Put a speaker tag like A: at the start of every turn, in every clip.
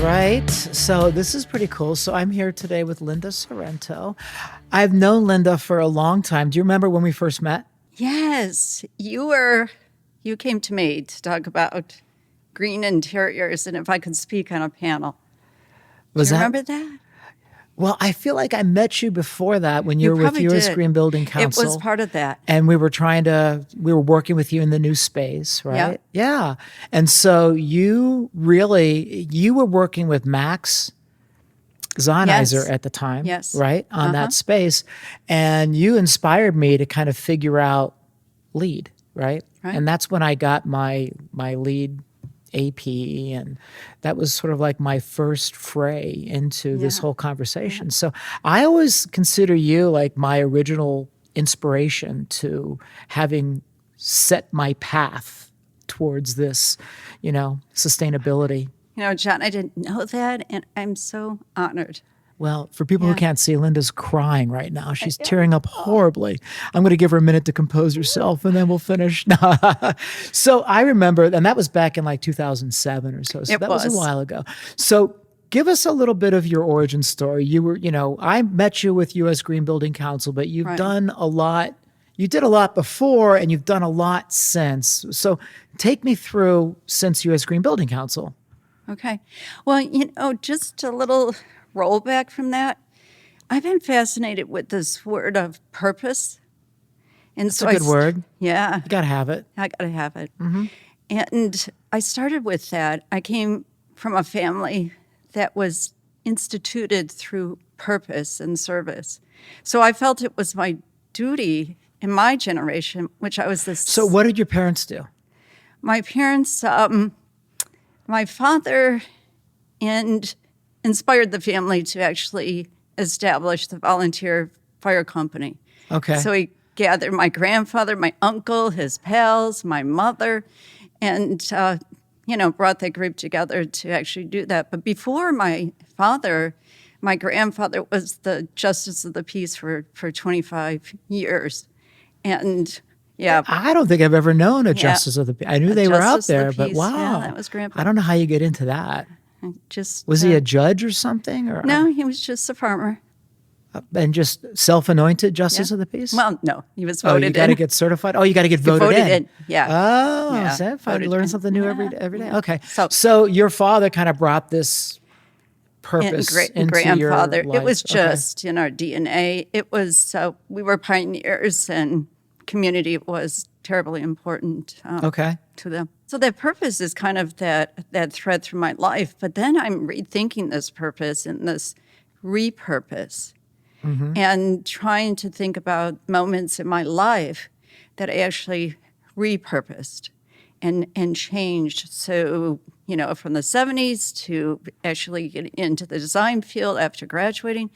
A: right. So this is pretty cool. So I'm here today with Linda Sorrento. I've known Linda for a long time. Do you remember when we first met?
B: Yes, you came to me to talk about green interiors and if I could speak on a panel. Do
A: Was
B: you
A: that?
B: remember that?
A: Well, I feel like I met you before that when you
B: You
A: were with
B: probably
A: U.S.
B: did.
A: Green Building
B: It was
A: Council.
B: part of that.
A: And we were working with you in the new space,
B: Yeah.
A: right? Yeah. And so you were working with Max Zonizer
B: Yes.
A: at the time,
B: Yes.
A: right? On
B: Uh-huh.
A: that space. And you inspired me to kind of figure out lead, right?
B: Right.
A: And that's when I got my lead AP, and that was sort of like my first fray into this
B: Yeah.
A: whole conversation. So I always consider you like my original inspiration to having set my path towards this, sustainability.
B: John, I didn't know that, and I'm so honored.
A: Well, for people who
B: Yeah.
A: can't see, Linda's crying right now. She's tearing up horribly. I'm going to give her a minute to compose herself and then we'll finish. So I remember, and that was back in like 2007 or so. So
B: It
A: that was a
B: was.
A: while ago. So give us a little bit of your origin story. You were, I met you with U.S. Green Building Council, but you've
B: Right.
A: done a lot. You did a lot before and you've done a lot since. So take me through since U.S. Green Building Council.
B: Okay. Well, just a little rollback from that. I've been fascinated with this word of purpose. And
A: It's a good word.
B: Yeah.
A: You got to have it.
B: I got to have it. And I started with that. I came from a family that was instituted through purpose and service. So I felt it was my duty in my generation, which I was this.
A: So what did your parents do?
B: My parents, my father inspired the family to actually establish the volunteer fire company.
A: Okay.
B: So he gathered my grandfather, my uncle, his pals, my mother, and brought that group together to actually do that. But before my father, my grandfather was the justice of the peace for 25 years, and yeah.
A: I don't think I've ever known a justice of the peace. I knew they were out
B: Justice of the
A: there, but
B: peace.
A: wow.
B: Yeah, that was Grandpa.
A: I don't know how you get into that.
B: Just
A: Was he a judge or something? Or
B: No, he was just a farmer.
A: and just self-anointed justice
B: Yeah.
A: of the peace?
B: Well, no, he was
A: Oh,
B: voted
A: you got to
B: in.
A: get certified? Oh, you got to get voted in.
B: Yeah.
A: Oh,
B: Yeah,
A: is that fun?
B: voted
A: Learn
B: in.
A: something new
B: Yeah,
A: every day.
B: yeah.
A: Okay.
B: So-
A: So your father kind of brought this purpose into
B: Grandfather.
A: your
B: It was
A: lives. Okay.
B: just in our DNA. It was, we were pioneers, and community was terribly important
A: Okay.
B: to them. So that purpose is kind of that thread through my life. But then I'm rethinking this purpose and this repurpose, and trying to think about moments in my life that I actually repurposed and changed. So, from the 70s to actually getting into the design field after graduating,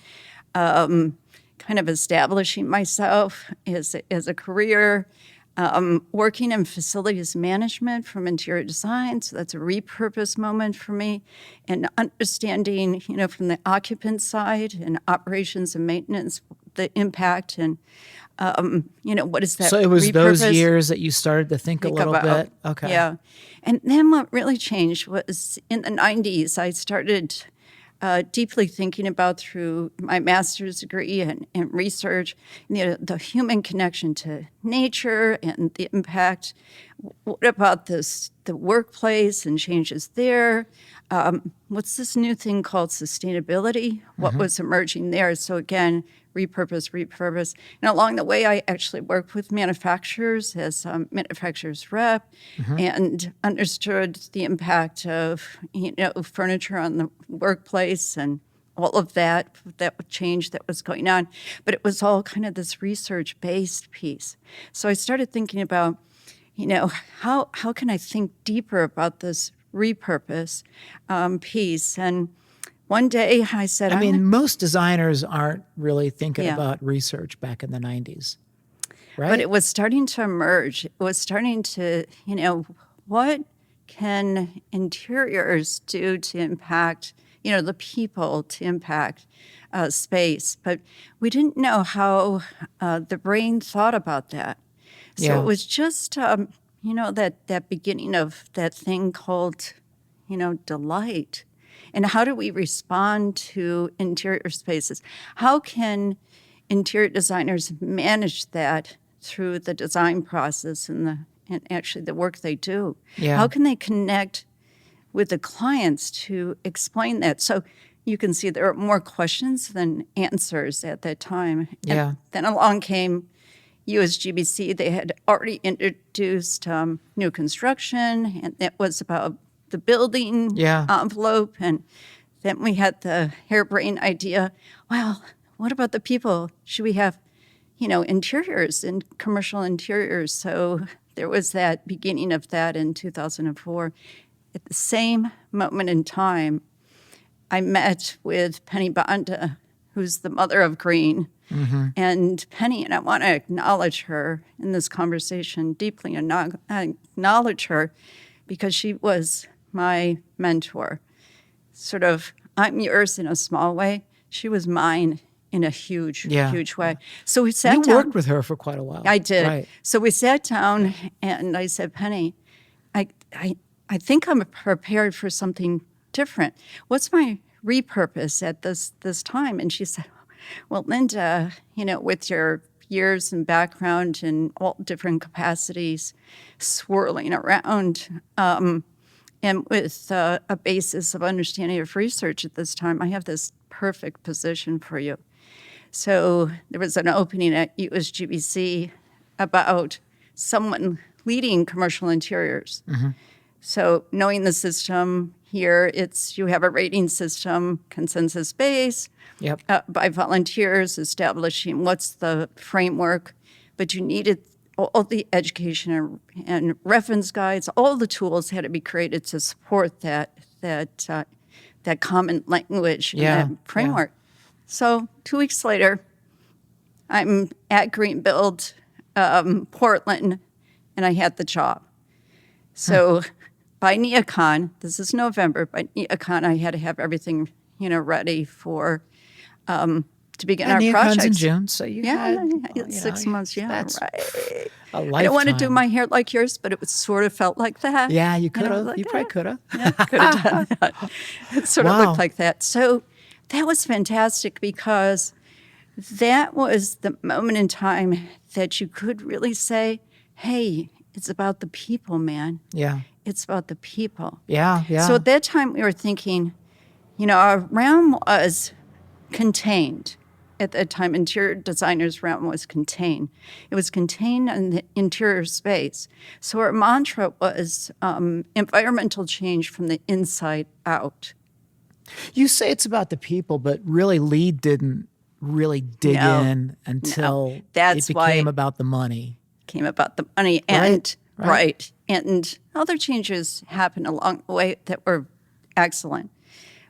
B: kind of establishing myself as a career, working in facilities management from interior design. So that's a repurpose moment for me. And understanding, from the occupant side and operations and maintenance, the impact and, what is that
A: So it was those
B: repurpose?
A: years that you started to think a little bit? Okay.
B: Yeah. And then what really changed was in the 90s, I started deeply thinking about, through my master's degree and research, the human connection to nature and the impact. What about the workplace and changes there? What's this new thing called sustainability? What was emerging there? So again, repurpose. And along the way, I actually worked with manufacturers as a manufacturer's rep, and understood the impact of, furniture on the workplace and all of that change that was going on. But it was all kind of this research-based piece. So I started thinking about, how can I think deeper about this repurpose piece? And one day I said,
A: I mean, most designers aren't really thinking
B: Yeah.
A: about research back in the 90s, right?
B: but it was starting to emerge. It was starting to, what can interiors do to impact, the people, to impact space? But we didn't know how the brain thought about that. So
A: Yeah.
B: it was just, that beginning of that thing called, delight. And how do we respond to interior spaces? How can interior designers manage that through the design process and actually the work they do?
A: Yeah.
B: How can they connect with the clients to explain that? So you can see there are more questions than answers at that time.
A: Yeah.
B: And then along came USGBC. They had already introduced new construction, and that was about the building
A: Yeah.
B: envelope. And then we had the harebrained idea, well, what about the people? Should we have, interiors and commercial interiors? So there was that beginning of that in 2004. At the same moment in time, I met with Penny Bonda, who's the mother of green.
A: Mm-hmm.
B: And Penny, and I want to acknowledge her in this conversation, deeply acknowledge her, because she was my mentor. Sort of, I'm yours in a small way. She was mine in a huge, huge way. So we sat down.
A: You worked with her for quite a while.
B: I did.
A: Right.
B: So we sat down, and I said, Penny, I think I'm prepared for something different. What's my repurpose at this time? And she said, well, Linda, with your years and background in all different capacities swirling around, and with a basis of understanding of research at this time, I have this perfect position for you. So there was an opening at USGBC about someone leading commercial interiors.
A: Mm-hmm.
B: So knowing the system here, you have a rating system, consensus base,
A: Yep.
B: by volunteers, establishing what's the framework, but you needed all the education and reference guides, all the tools had to be created to support that common language and that framework. So 2 weeks later, I'm at Greenbuild, Portland, and I had the job. So by NeoCon, this is November, by NeoCon, I had to have everything, ready for to begin our project.
A: in June, so you had
B: 6 months. Yeah,
A: that's
B: right.
A: a lifetime.
B: I don't want to do my hair like yours, but it sort of felt like that.
A: Yeah, you could have.
B: Like,
A: You probably could have.
B: Yeah, could have done that. It sort of looked like that. So that was fantastic because that was the moment in time that you could really say, hey, it's about the people, man.
A: Yeah.
B: It's about the people.
A: Yeah. Yeah.
B: So at that time we were thinking, our realm was contained. At that time, interior designers' realm was contained. It was contained in the interior space. So our mantra was environmental change from the inside out.
A: You say it's about the people, but really Lee didn't really dig in until
B: That's
A: it
B: why
A: became about the money.
B: Came about the money. And
A: Right.
B: And other changes happened along the way that were excellent.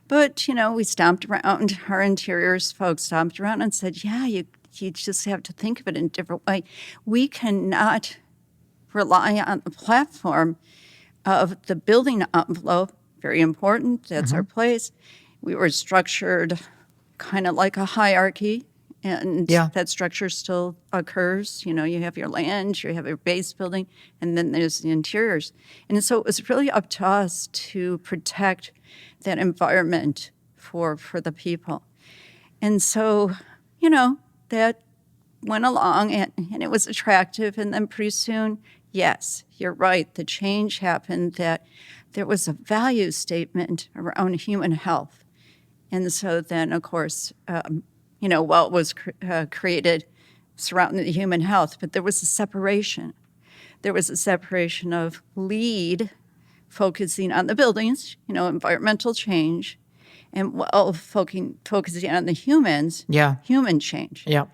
B: But, we stomped around, our interiors folks stomped around and said, you just have to think of it in a different way. We cannot rely on the platform of the building envelope. Very important. That's our place. We were structured kind of like a hierarchy. And that structure still occurs. You have your land, you have your base building, and then there's the interiors. And so it was really up to us to protect that environment for the people. And so, that went along and it was attractive. And then pretty soon, yes, you're right, the change happened that there was a value statement around human health. And so then, of course, what was created surrounding the human health, but there was a separation. There was a separation of lead focusing on the buildings, environmental change, and focusing on the humans, human change.
A: Yeah.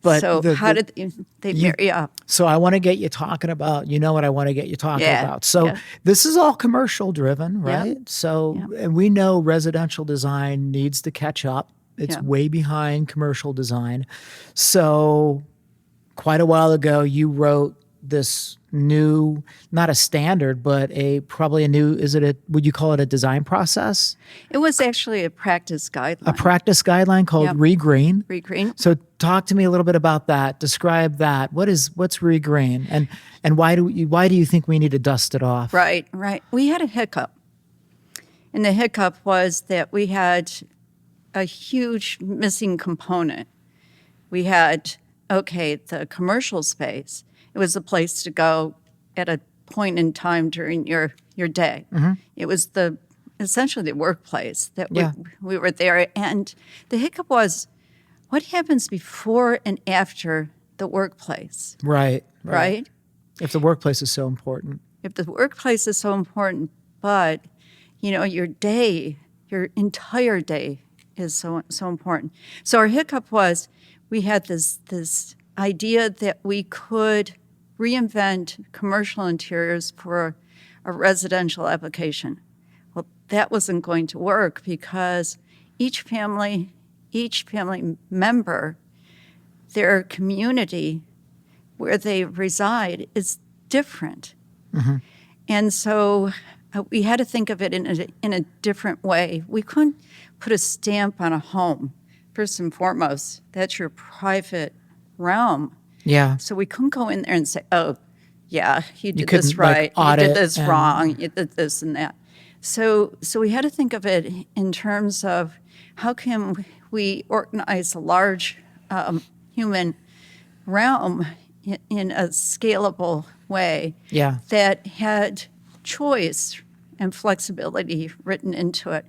A: But
B: so how did they marry up?
A: So I want to get you talking about, what I want to get you talking about. So this is all commercial driven, right? So and we know residential design needs to catch up. It's way behind commercial design. So quite a while ago, you wrote this new, not a standard, but probably a new, would you call it a design process?
B: It was actually a practice guideline.
A: A practice guideline called Regreen.
B: Regreen.
A: So talk to me a little bit about that. Describe that. What's Regreen? And why do you think we need to dust it off?
B: Right. We had a hiccup. And the hiccup was that we had a huge missing component. We had, okay, the commercial space. It was a place to go at a point in time during your day. It was essentially the workplace that
A: Yeah.
B: we were there. And the hiccup was, what happens before and after the workplace,
A: Right.
B: right?
A: If the workplace is so important.
B: If the workplace is so important, but your day, your entire day is so important. So our hiccup was we had this idea that we could reinvent commercial interiors for a residential application. Well, that wasn't going to work because each family member, their community where they reside is different. And so we had to think of it in a different way. We couldn't put a stamp on a home. First and foremost, that's your private realm.
A: Yeah.
B: So we couldn't go in there and say, oh, yeah, you did
A: couldn't,
B: this right, you
A: audit
B: did this
A: and-
B: wrong, you did this and that. So we had to think of it in terms of how can we organize a large human realm in a scalable way
A: Yeah.
B: that had choice and flexibility written into it.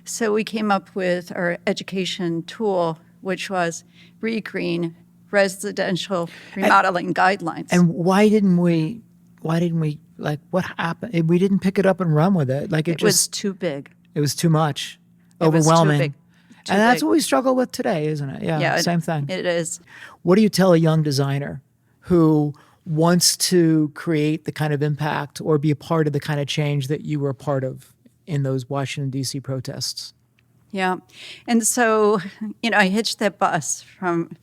B: So we came up with our education tool, which was REGREEN, Residential Remodeling Guidelines.
A: And why didn't we, like, what happened? We didn't pick it up and run with it. Like,
B: it was too big.
A: it was too much.
B: It was too
A: Overwhelming.
B: big. Too
A: And that's
B: big.
A: what we struggle with today, isn't it? Yeah,
B: Yeah,
A: same thing.
B: It is.
A: What do you tell a young designer who wants to create the kind of impact or be a part of the kind of change that you were a part of in those Washington, D.C. protests?
B: Yeah. And so, I hitched that bus from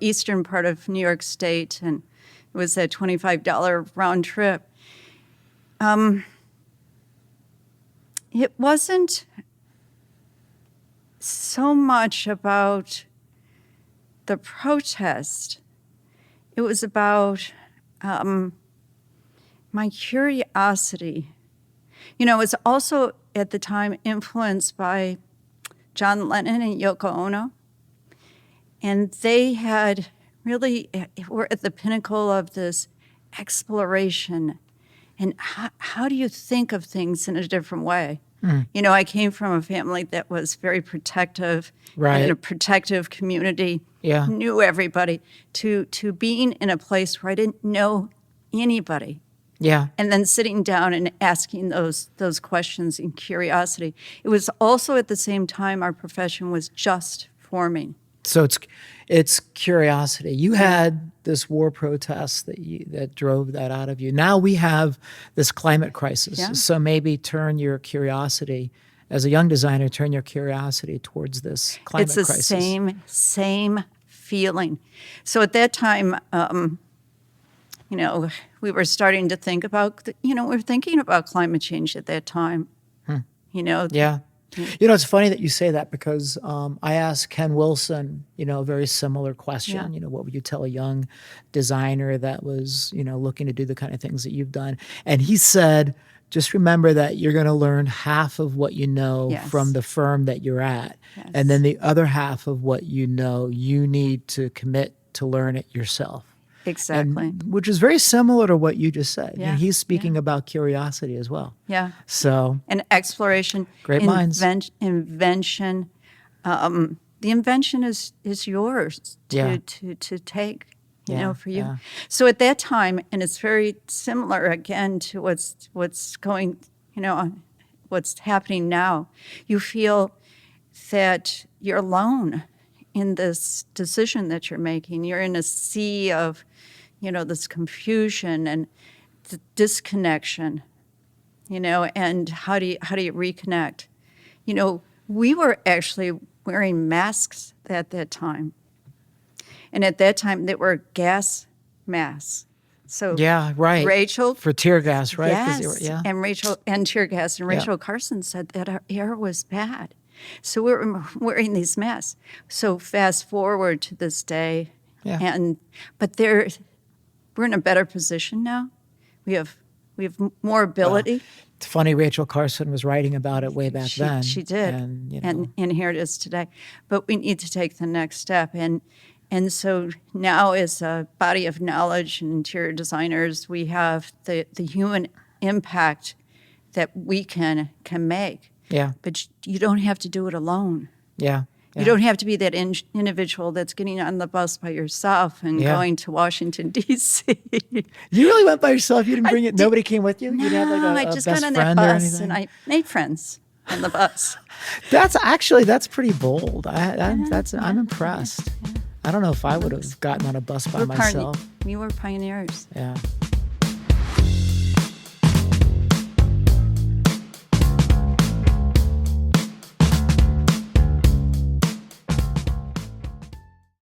B: eastern part of New York State, and it was a $25 round trip. It wasn't so much about the protest. It was about my curiosity. It was also at the time influenced by John Lennon and Yoko Ono. And they had really were at the pinnacle of this exploration. And how do you think of things in a different way? I came from a family that was very protective,
A: Right.
B: and in a protective community,
A: Yeah.
B: knew everybody, to being in a place where I didn't know anybody.
A: Yeah.
B: And then sitting down and asking those questions in curiosity. It was also at the same time our profession was just forming.
A: So it's curiosity. You had this war protest that drove that out of you. Now we have this climate crisis.
B: Yeah.
A: So maybe turn your curiosity, as a young designer, turn your curiosity towards this climate
B: It's the
A: crisis.
B: same feeling. So at that time, we were starting to think about, we were thinking about climate change at that time.
A: Yeah. It's funny that you say that because I asked Ken Wilson, a very similar question.
B: Yeah.
A: What would you tell a young designer that was, looking to do the kind of things that you've done? And he said, just remember that you're going to learn half of what you know
B: Yes.
A: from the firm that you're at.
B: Yes.
A: And then the other half of what you know, you need to commit to learn it yourself.
B: Exactly.
A: And, which is very similar to what you just said.
B: Yeah,
A: And he's speaking about curiosity as well.
B: Yeah.
A: So
B: And exploration.
A: Great minds.
B: Invention. The invention is yours
A: Yeah.
B: to take,
A: Yeah,
B: for you.
A: yeah.
B: So at that time, and it's very similar again to what's going, what's happening now. You feel that you're alone in this decision that you're making. You're in a sea of, this confusion and the disconnection, and how do you reconnect? We were actually wearing masks at that time. And at that time, they were gas masks. So
A: yeah, right.
B: Rachel,
A: For tear gas, right? 'Cause
B: yes,
A: yeah.
B: and Rachel and tear gas, and
A: Yeah.
B: Rachel Carson said that our air was bad, so we were wearing these masks. So fast forward to this day,
A: Yeah.
B: but we're in a better position now. We have We have more ability.
A: It's funny, Rachel Carson was writing about it way back then.
B: She did,
A: And, you know,
B: and here it is today. But we need to take the next step, and so now, as a body of knowledge and interior designers, we have the human impact that we can make.
A: yeah,
B: But you don't have to do it alone.
A: yeah.
B: You don't have to be that individual that's getting on the bus by yourself and
A: Yeah.
B: going to Washington, D.C.
A: You really went by yourself? You didn't bring it? Nobody came with you? You
B: No,
A: didn't have like
B: I
A: a
B: just
A: best
B: got on
A: friend
B: that
A: or
B: bus
A: anything?
B: and I made friends on the bus.
A: That's pretty bold. I'm impressed. I don't know if I would have gotten on a bus by myself.
B: We were pioneers.
A: Yeah.